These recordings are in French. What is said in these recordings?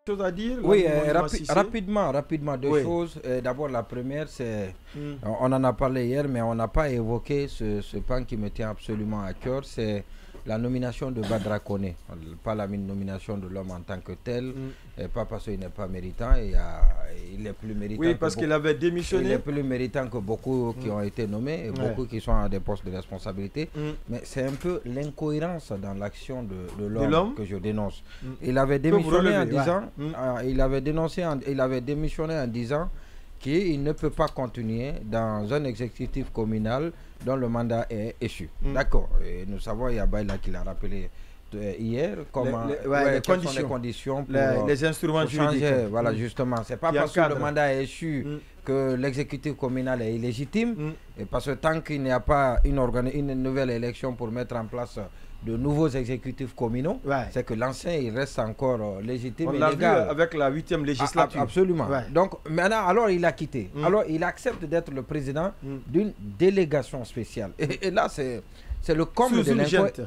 Chose à dire? Oui, rapidement deux choses. D'abord, la première, c'est, on en a parlé hier, mais on n'a pas évoqué ce pan qui me tient absolument à cœur, c'est la nomination de Badra Koné. Pas la nomination de l'homme en tant que tel, et pas parce qu'il n'est pas méritant, il est plus méritant. Oui, parce qu'il avait démissionné. Il est plus méritant que beaucoup qui ont été nommés, et beaucoup qui sont à des postes de responsabilité. Mais c'est un peu l'incohérence dans l'action de l'homme que je dénonce. Il avait démissionné en disant, il avait démissionné en disant qu'il ne peut pas continuer dans un exécutif communal dont le mandat est échu. D'accord. Et nous savons, il y a Baïla qui l'a rappelé hier, comment les conditions pour les instruments pour juridiques. Changer, voilà, justement. C'est pas parce que le mandat est échu que l'exécutif communal est illégitime. Et parce que tant qu'il n'y a pas une nouvelle élection pour mettre en place de nouveaux exécutifs communaux, c'est que l'ancien il reste encore légitime et légal. Avec la 8e législature. Absolument. Donc maintenant, alors il a quitté. Alors il accepte d'être le président d'une délégation spéciale. Et là, c'est le comble de l'incohérence.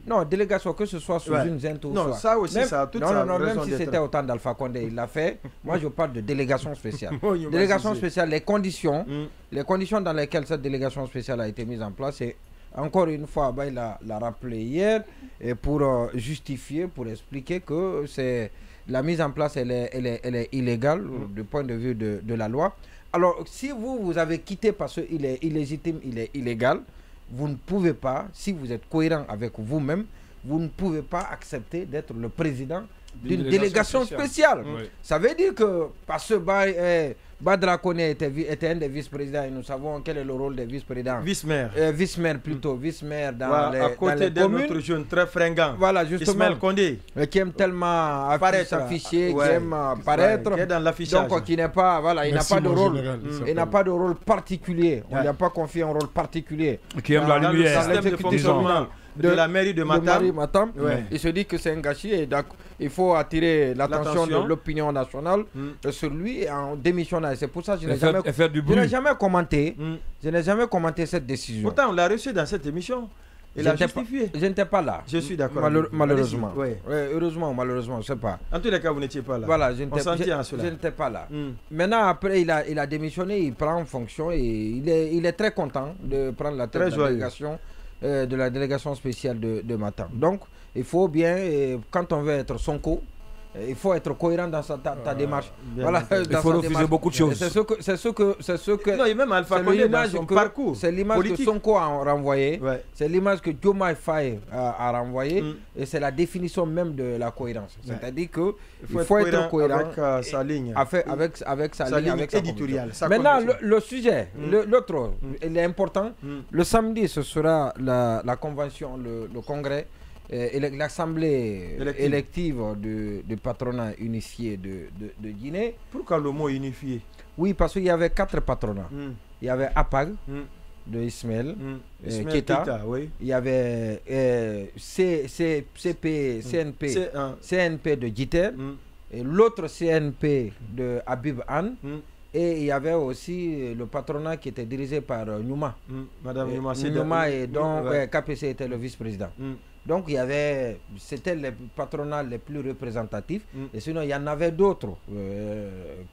Non, délégation, que ce soit sous une junte ou non, ça aussi, ça a toute sa raison même si c'était autant d'Alpha Condé, il l'a fait. Moi, je parle de délégation spéciale. Délégation spéciale, les conditions dans lesquelles cette délégation spéciale a été mise en place, c'est encore une fois, il l'a rappelé hier, et pour justifier, pour expliquer que la mise en place, elle est illégale du point de vue de la loi. Alors, si vous avez quitté parce qu'il est illégitime, il est illégal, vous ne pouvez pas, si vous êtes cohérent avec vous-même, vous ne pouvez pas accepter d'être le président d'une délégation spéciale. Ça veut dire que parce que Badra Koné était un des vice-présidents et nous savons quel est le rôle des vice-présidents. Vice-maire. Vice-maire plutôt, vice-maire dans les communes. À côté d'un autre jeune très fringant. Voilà, justement. Ismaël Condé. Qui aime tellement s'afficher, qui aime paraître. Qui est dans l'affichage. Donc, qui n'est pas, voilà, il n'a pas de rôle. Il n'a pas de rôle particulier. On lui a pas confié un rôle particulier. Qui aime la lumière. Dans le système de fonctionnement de la mairie de Matam. Il se dit que c'est un gâchis et il faut attirer l'attention de l'opinion nationale sur lui en démissionnant. C'est pour ça que je n'ai jamais commenté. Je n'ai jamais commenté cette décision. Pourtant, on l'a reçu dans cette émission. Il a justifié. Je n'étais pas là. Je suis d'accord. Malheureusement. Heureusement ou malheureusement, je ne sais pas. En tous les cas, vous n'étiez pas là. Voilà, je n'étais pas là. Maintenant, après, il a démissionné, il prend fonction et il est très content de prendre la tête de la délégation spéciale de Matam. Donc, il faut bien, quand on veut être Sonko, il faut être cohérent dans ta démarche. Voilà, il faut refuser beaucoup de choses. C'est ce que non, et même Alpha Condé dans son parcours. C'est l'image que Sonko a renvoyée. C'est l'image que Diomaye Faye a renvoyée. Et c'est la définition même de la cohérence. C'est-à-dire qu'il faut être cohérent avec sa ligne. Avec sa ligne éditoriale. Maintenant, le sujet, l'autre, il est important. Le samedi, ce sera la convention, le congrès. L'assemblée élective du patronat unifié de Guinée. Pourquoi le mot unifié? Oui, parce qu'il y avait 4 patronats. Il y avait APAG de Ismaël Keita. Il y avait CNP de Djiter. Et l'autre CNP de Habib Anne. Et il y avait aussi le patronat qui était dirigé par Nyouma. Madame Nyouma et dont KPC était le vice-président. Donc c'était les patronats les plus représentatifs. Et sinon, il y en avait d'autres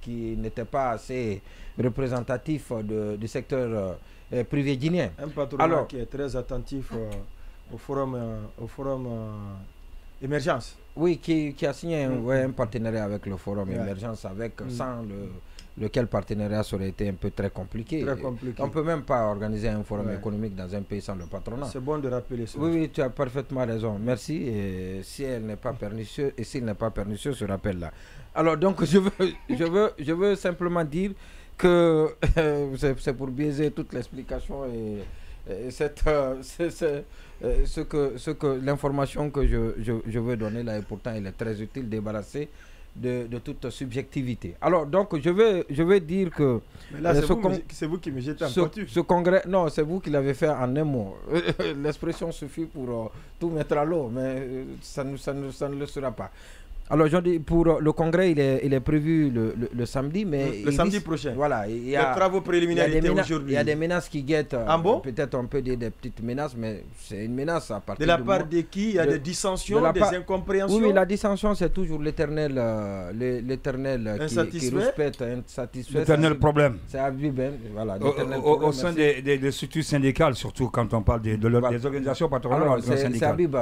qui n'étaient pas assez représentatifs du secteur privé guinéen. Un patronat qui est très attentif au forum Émergence. Oui, qui a signé un partenariat avec le forum Émergence, sans lequel partenariat ça aurait été un peu très compliqué. On ne peut même pas organiser un forum économique dans un pays sans le patronat. C'est bon de rappeler ça. Oui, tu as parfaitement raison. Merci. Et si elle n'est pas pernicieuse, et s'il n'est pas pernicieux, ce rappel-là. Alors, donc, je veux simplement dire que c'est pour biaiser toute l'explication et l'information que je veux donner là, et pourtant elle est très utile, débarrassée de toute subjectivité. Alors donc je veux dire que là, c'est vous qui me jetez en pâture. Ce congrès, non, c'est vous qui l'avez fait en un mot. L'expression suffit pour tout mettre à l'eau, mais ça ne le sera pas. Alors, pour le congrès, il est prévu le samedi, mais... Le samedi prochain. Voilà. Les travaux préliminaires étaient aujourd'hui. Il y a des menaces qui guettent. Bon? Peut-être on peut dire des petites menaces, mais c'est une menace à partir de la part de qui? Il y a des dissensions, des incompréhensions? Oui, la dissension, c'est toujours l'éternel qui respecte, insatisfait. L'éternel problème. C'est Habib, voilà. Au sein des structures syndicales, surtout quand on parle des organisations patronales. C'est Habib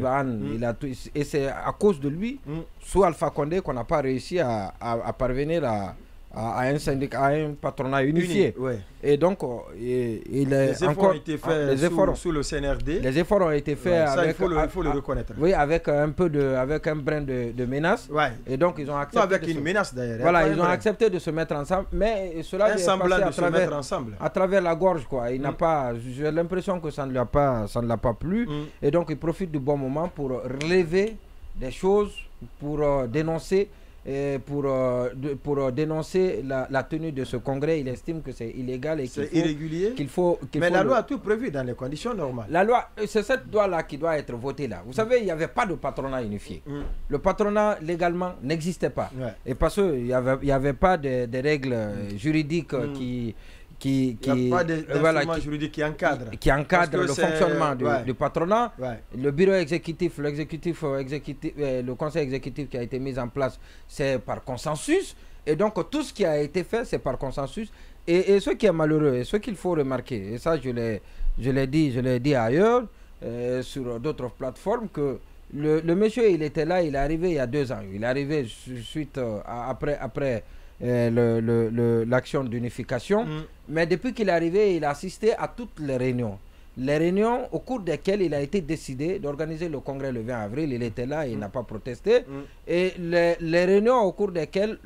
Anne. Et c'est à cause de lui, sous Alpha Condé, qu'on n'a pas réussi à parvenir à un patronat unifié. Et donc, les efforts ont été faits sous le CNRD. Les efforts ont été faits avec... il faut le reconnaître. Oui, avec un brin de menace. Et donc, ils ont accepté... Pas avec une menace d'ailleurs. Voilà, ils ont accepté de se mettre ensemble. Mais cela est passé à travers la gorge, quoi. Il n'a pas... J'ai l'impression que ça ne l'a pas plu. Et donc, il profite du bon moment pour relever des choses, pour dénoncer... pour dénoncer la tenue de ce congrès. Il estime que c'est illégal et irrégulier. Mais la loi a tout prévu dans les conditions normales. La loi, c'est cette loi-là qui doit être votée là. Vous savez, il n'y avait pas de patronat unifié. Le patronat légalement n'existait pas. Et parce qu'il n'y avait pas de règles juridiques il n'y a pas d'instrument juridique qui encadre le fonctionnement du patronat. Le bureau exécutif, le conseil exécutif qui a été mis en place, c'est par consensus. Et donc tout ce qui a été fait, c'est par consensus. Et ce qui est malheureux, et ce qu'il faut remarquer, et ça je l'ai dit ailleurs, sur d'autres plateformes, que le monsieur, il était là, il est arrivé il y a 2 ans. Il est arrivé suite après l'action d'unification, mais depuis qu'il est arrivé, il a assisté à toutes les réunions. Les réunions au cours desquelles il a été décidé d'organiser le congrès le 20 avril, il était là, il n'a pas protesté. Et les réunions au cours desquelles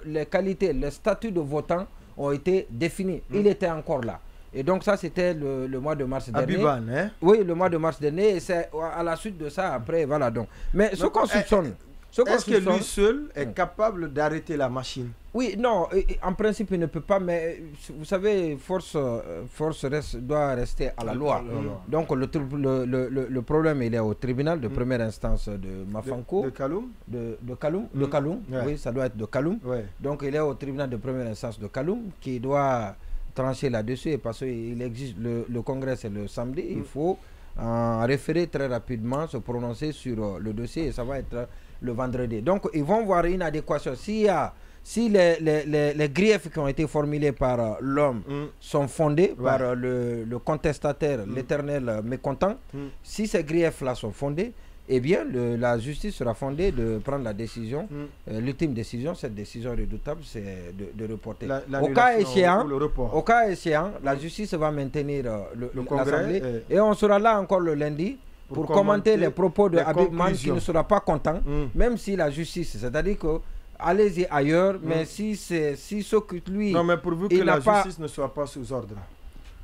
les qualités, le statut de votant ont été définis. Il était encore là. Et donc ça, c'était le mois de mars dernier. Abiban, hein? Oui, le mois de mars dernier. Et c'est à la suite de ça, après, voilà donc. Mais ce qu'on soupçonne... Est-ce que lui seul est capable d'arrêter la machine? Oui, non, en principe il ne peut pas, mais vous savez, force doit rester à la loi. Donc le problème, il est au tribunal de première instance de Mafanko. De Kaloum? De Kaloum, oui, ça doit être de Kaloum. Donc il est au tribunal de première instance de Kaloum qui doit trancher là-dessus, et parce qu'il existe, le congrès c'est le samedi, il faut en référer très rapidement, se prononcer sur le dossier, et ça va être le vendredi. Donc ils vont voir une adéquation. Si les griefs qui ont été formulés par l'homme sont fondés par le contestataire, l'éternel mécontent, si ces griefs-là sont fondés, eh bien la justice sera fondée de prendre la décision, l'ultime décision. Cette décision redoutable, c'est de reporter. Au cas échéant, la justice va maintenir l'Assemblée, et on sera là encore le lundi pour commenter les propos de Habib Man, qui ne sera pas content, même si la justice, c'est-à-dire que allez-y ailleurs, mais si ce que lui... Non, mais pourvu que la justice ne soit pas sous ordre.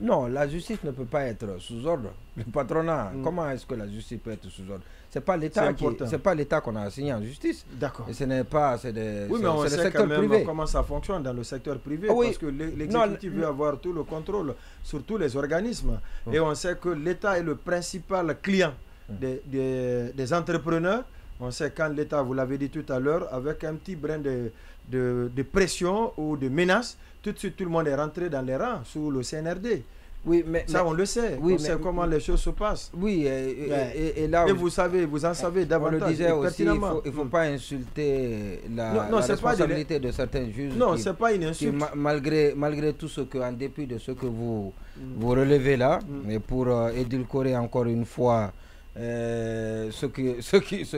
Non, la justice ne peut pas être sous ordre. Le patronat, comment est-ce que la justice peut être sous ordre? C'est pas l'État qu'on a assigné en justice. D'accord. Et ce n'est pas... Oui, mais on sait quand même comment ça fonctionne dans le secteur privé, parce que l'exécutif veut avoir tout le contrôle sur tous les organismes. Et on sait que l'État est le principal client des entrepreneurs. On sait quand l'État, vous l'avez dit tout à l'heure, avec un petit brin de pression ou de menace, tout de suite tout le monde est rentré dans les rangs sous le CNRD. Oui, ça on le sait, on sait comment les choses se passent. Oui, et là... Et vous en savez davantage. On le disait aussi, il ne faut pas insulter la responsabilité de certains juges. Non, ce n'est pas une insulte. Malgré tout ce que, en dépit de ce que vous relevez là, et pour édulcorer encore une fois ce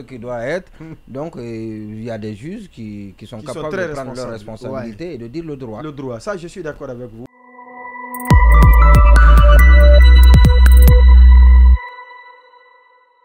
qui doit être, donc il y a des juges qui sont capables de prendre leurs responsabilités et de dire le droit. Le droit, ça je suis d'accord avec vous.